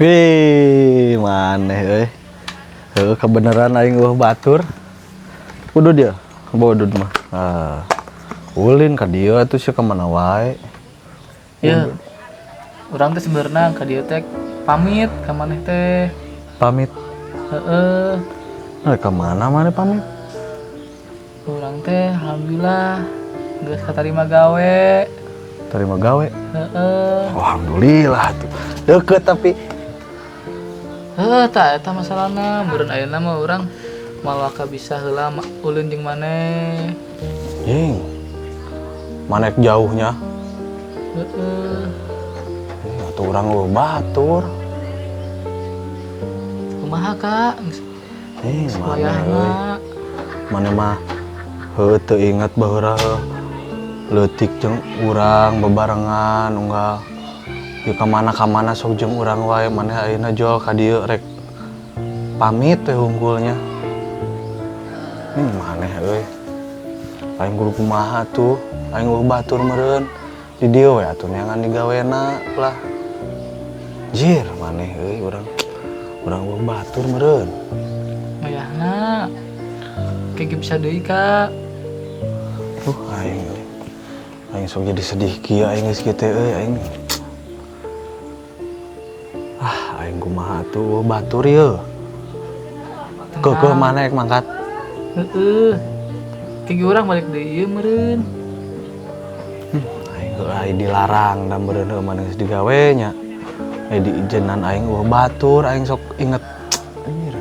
Wih, maneh euy. Heuh kebeneran aing batur. Kudu dia, bodod mah. Ulin ka dieu atuh sia ka mana wae. Ya, urang teh sebenarnya ka dieu teh pamit ka maneh teh. Pamit. Heeh. Ka mana maneh pamit? Urang teh alhamdulillah geus katarima gawe. Terima gawe. Heeh. Alhamdulillah tuh. Deket tapi Tah eta masalahna, meureun ayeuna mah urang malaka bisa heula ulin jeung maneh. jing. Manek jauhnya. Heeh. Atuh urang batur. Kumaha Kak? Maneh euy. Wayahna. Maneh mah heuh teu inget baheula leutik jeung urang bebarengan unggal. Ieu ka mana sok jeung urang wae maneh ayeuna jol ka dieu rek pamit teh unggulnya. Maneh euy. Aing kudu kumaha tuh? Aing batur meureun. Di dieu we atuh neangan digawena lah. Jir maneh euy urang batur meureun. Wayahna. Kayak bisa deui Kak. Aing sok jadi sedih kieu aing geus kieu teh euy aing. Aing kumaha tuh batur ieu. Keukeum mana ek mangkat? Heeh. Kayak urang balik deui ieu meureun. Aing dilarang da meureun heuh maneh geus digawe nya. Diijenan aing batur aing sok inget. Anjir.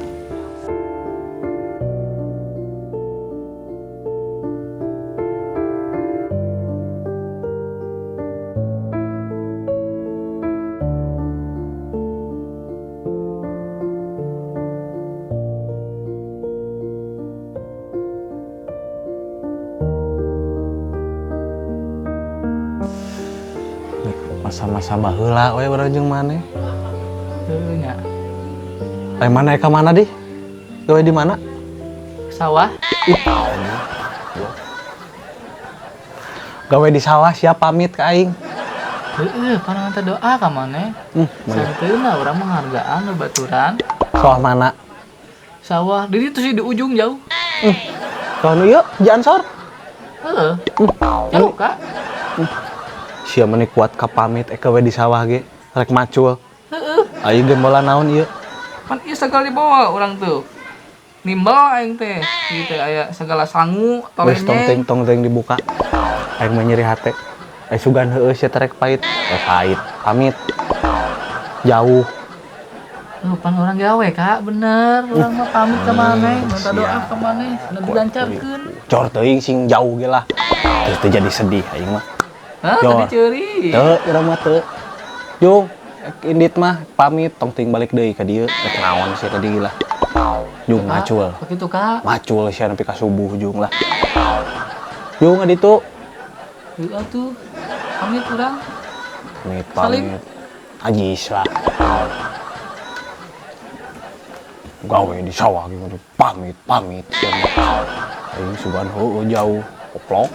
Masa-masa baheula we urang jeung maneh. Heuh nya. Aing maneh ka mana di? Gawe di mana? Sawah. Gawe di sawah siap pamit ka aing. Heeh, panangan teh doa ka maneh. Santeuna urang menghargaan baturan. Sawah mana? Sawah, di ditu sih di ujung jauh. Sono ieu di Ansor. Heeh. Jauh Kak. Sia meni kuat ka pamit gawe di sawah ge rek macul. Heeh. Aing gembolan naon ieu? Pan ieu segala dibawa urang tuh. Nimbal aing teh. Ieu teh aya segala sangu, Wes tolengnya. tong dibuka. Aing mah nyeri hate. Sugan heueuh sia teh rek pait. Pait, pamit. Jauh. Pan orang gawe Kak, bener. Urang mah pamit ka maneh, minta doa ka maneh, anu dilancarkeun. Cor teuing sing jauh ge lah. Terus teu jadi sedih aing mah. Hah, tadi ceuri. Teu, urang mah teu. Jung, indit mah pamit tong ting balik deui ka dieu. Rek naon sia ka dieu lah. Jung macul. Begitu Kak. Macul sia nepi ka subuh Jung lah. Jung aditu. Yuk atuh. Pamit urang. Pamit. Ajis lah. Gawe di sawah gitu pamit. Aing sugan heueuh jauh. Koplok.